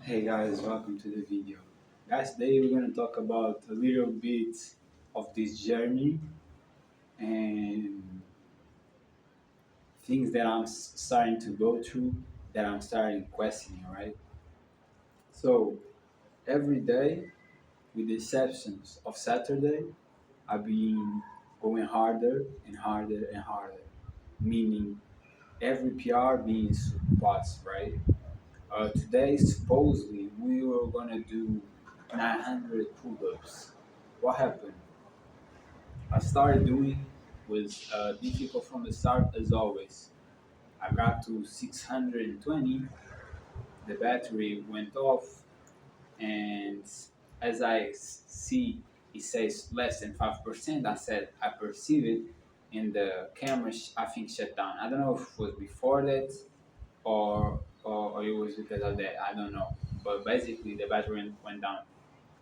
Hey guys, welcome to the video. Guys, today we're going to talk about a little bit of this journey and things that starting to go through, that I'm starting questioning, right? So, every day, with the exceptions of Saturday, I've been going harder and harder and harder, meaning every PR being surpassed, right? Today, supposedly, we were gonna do 900 pull-ups. What happened? I started doing was difficult from the start as always. I got to 620, the battery went off, and as see it says less than 5%, I said I perceive it, and the camera I think shut down. I don't know if it was before that or it was because of that. I don't know. But basically, the battery went down.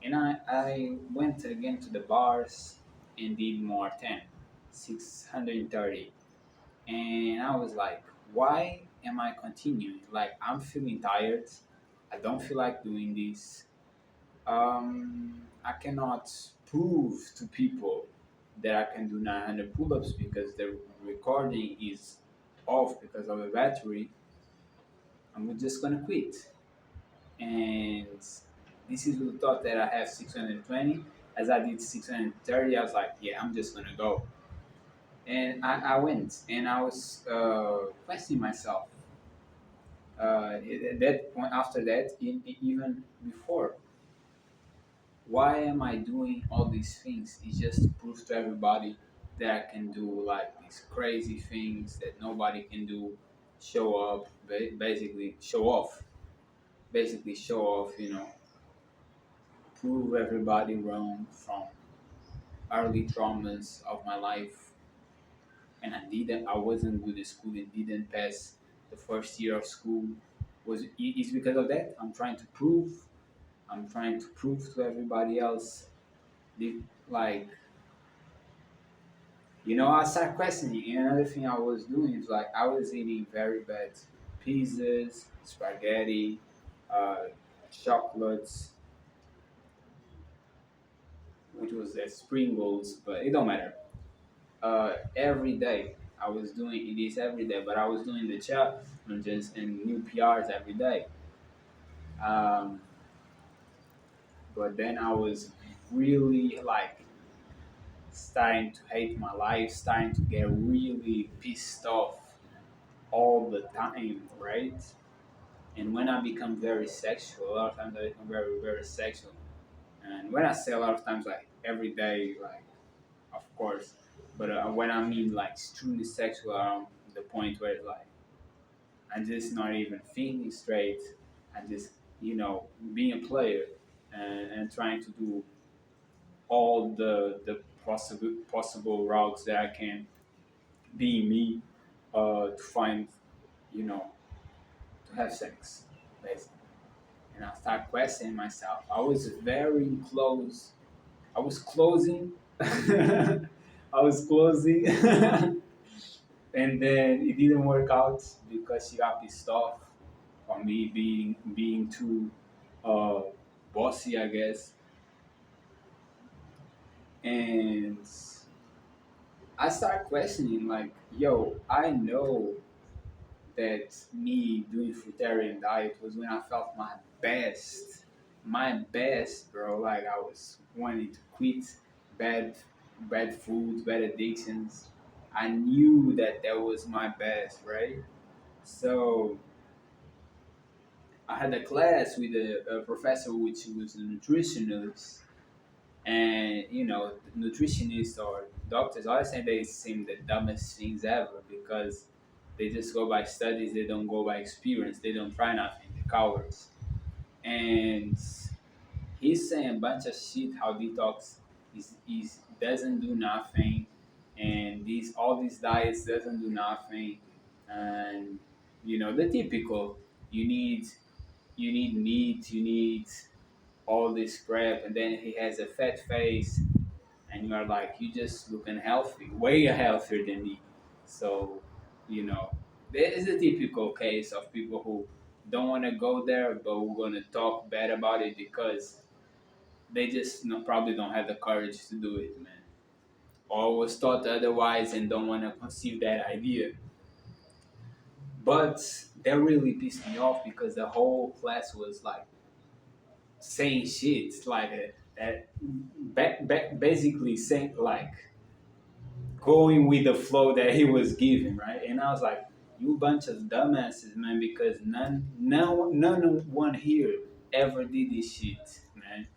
And I went again to the bars and did more 10, 630. And I was like, why am I continuing? Like, I'm feeling tired. I don't feel like doing this. I cannot prove to people that I can do 900 pull ups because the recording is off because of the battery. I'm just gonna quit. And this is the thought that I have 620. As I did 630, I was like, yeah, I'm just gonna go. And I went, and I was questioning myself. At that point, after that, even before, why am I doing all these things? It's just to prove to everybody that I can do like these crazy things that nobody can do. Show up, basically show off, basically show off. Prove everybody wrong from early traumas of my life, and I wasn't good at school and didn't pass the first year of school. It's because of that. I'm trying to prove to everybody else, like, I started questioning. And another thing I was doing is like I was eating very bad pizzas, spaghetti, uh, chocolates, which was spring rolls, but it don't matter. Every day. I was doing this every day, but I was doing the chat and just in new PRs every day. Um, but then I was really like starting to hate my life, starting to get really pissed off all the time, right? And when I become very sexual, a lot of times I become very, very sexual. And when I say a lot of times, like every day, like of course, but when I mean like extremely sexual, the point where it's like I'm just not even thinking straight. I'm just, being a player and trying to do all the possible routes that I can be me to find, you know, to have sex, basically. And I start questioning myself. I was very close. I was closing. I was closing. And then it didn't work out because she got pissed off for me being too uh, bossy, I guess. And I started questioning, like, yo, I know that me doing fruitarian diet was when I felt my best, bro. Like I was wanting to quit bad, bad foods, bad addictions. I knew that that was my best, right? So I had a class with a professor which was a nutritionist, and nutritionists or doctors always say they seem the dumbest things ever because they just go by studies, they don't go by experience, they don't try nothing, they're cowards. And he's saying a bunch of shit how detox is doesn't do nothing, and these all these diets doesn't do nothing, and the typical, you need meat, you need all this crap, and then he has a fat face, and you're like, you just looking healthy, way healthier than me. So, you know, there is a typical case of people who don't want to go there, but we're gonna talk bad about it because they just probably don't have the courage to do it, man. Or was taught otherwise and don't want to conceive that idea. But that really pissed me off because the whole class was like saying shit, like basically saying like going with the flow that he was giving, right? And I was like, you bunch of dumbasses, man, because none one here ever did this shit, man.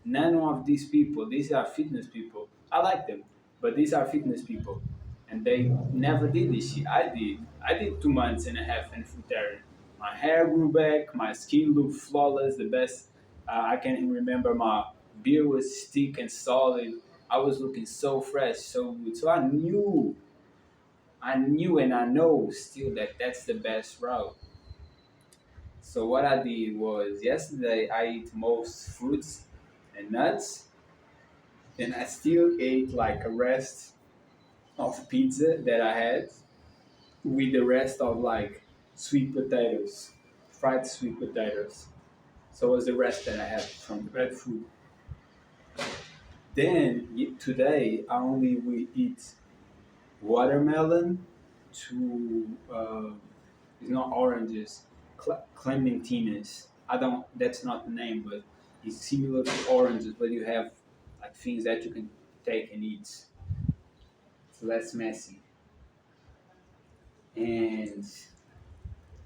None of these people, these are fitness people. I like them, but these are fitness people, and they never did this shit. I did. I did 2 months and a half in Futari. My hair grew back. My skin looked flawless. The best I can remember. My beard was thick and solid. I was looking so fresh, so good. So I knew, and I know still that that's the best route. So what I did was yesterday I ate most fruits and nuts, and I still ate like a rest of pizza that I had with the rest of like sweet potatoes, fried sweet potatoes. So it was the rest that I had from the red food. Then today I only will eat watermelon to it's not oranges, clementines. I don't. That's not the name, but it's similar to oranges, but you have like things that you can take and eat. It's less messy. And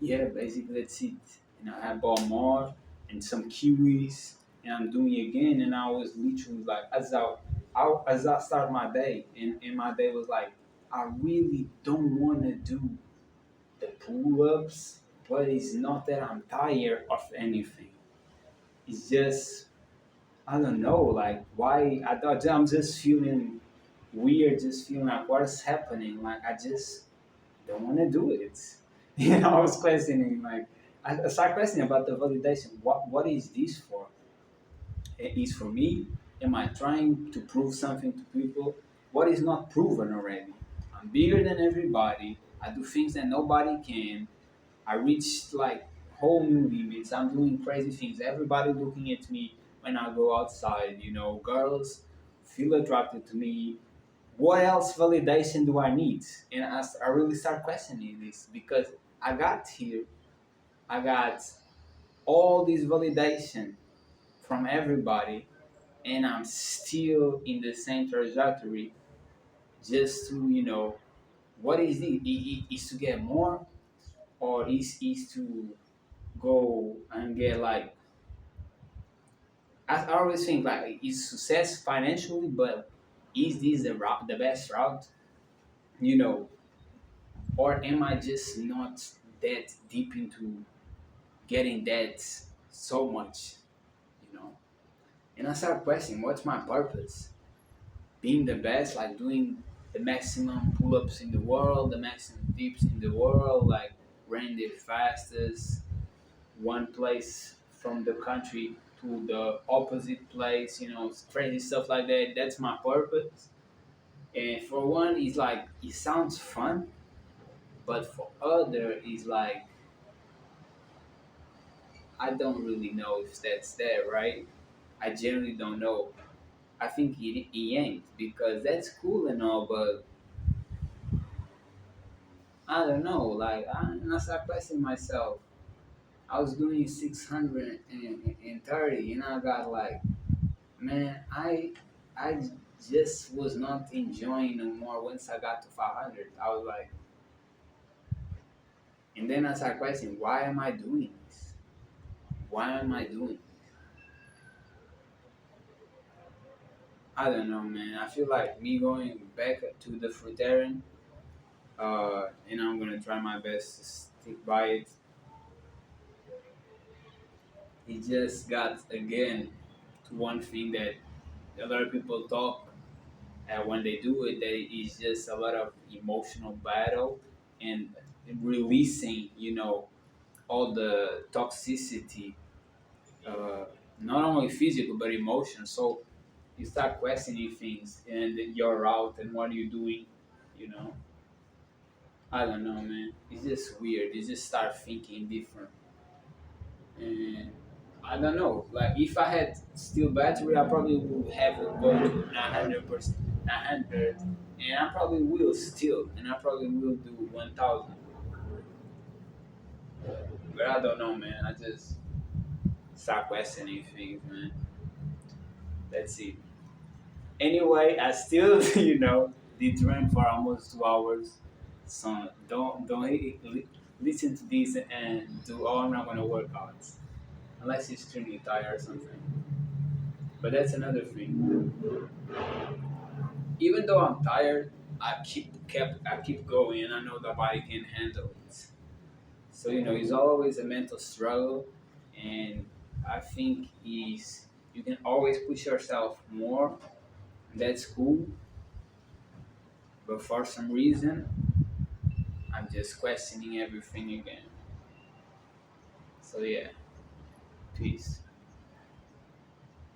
yeah, basically that's it. And I bought more and some kiwis, and I'm doing it again. And I was literally like, as I start my day, and my day was like, I really don't want to do the pull-ups, but it's not that I'm tired of anything. It's just I don't know, like why I thought I'm just feeling weird, just feeling like what's happening. Like I just don't want to do it. I was questioning, like, I started questioning about the validation. What is this for? It is for me. Am I trying to prove something to people? What is not proven already? I'm bigger than everybody. I do things that nobody can. I reached like whole new limits. I'm doing crazy things. Everybody looking at me when I go outside. Girls feel attracted to me. What else validation do I need? And I really start questioning this because I got here, I got all this validation from everybody, and I'm still in the same trajectory. Just to what is it? Is to get more, or is to go and get like I always think like is success financially, but is this the best route? You know, or am I just not that deep into getting that so much, you know? And I start questioning what's my purpose? Being the best, like doing the maximum pull ups in the world, the maximum dips in the world, like running the fastest, one place from the country to the opposite place, crazy stuff like that. That's my purpose. And for one, it's like, it sounds fun, but for other, it's like, I don't really know if that's there, right? I generally don't know. I think it ain't because that's cool and all, but I don't know. Like I start questioning myself. I was doing 630, and I got like, man, I just was not enjoying no more once I got to 500. I was like, and then I started questioning, why am I doing this? Why am I doing? I don't know, man. I feel like me going back to the fruitarian, and I'm gonna try my best to stick by it. It just got again to one thing that a lot of people talk, and when they do it, that is just a lot of emotional battle and releasing, all the toxicity, uh, not only physical but emotional. So you start questioning things and your route and what you're doing, you know. I don't know, man. It's just weird. You just start thinking different. And I don't know. Like if I had still battery, I probably would have it go to 900%, 900, and I probably will still, and I probably will do 1,000. But I don't know, man. I just start questioning things, man. Let's see. Anyway, I still, did run for almost 2 hours. So listen to this and do. Oh, I'm not gonna work out unless you're extremely tired or something. But that's another thing. Even though I'm tired, I keep going, and I know the body can handle it. So it's always a mental struggle, and I think is you can always push yourself more. That's cool, but for some reason, I'm just questioning everything again. So yeah, peace.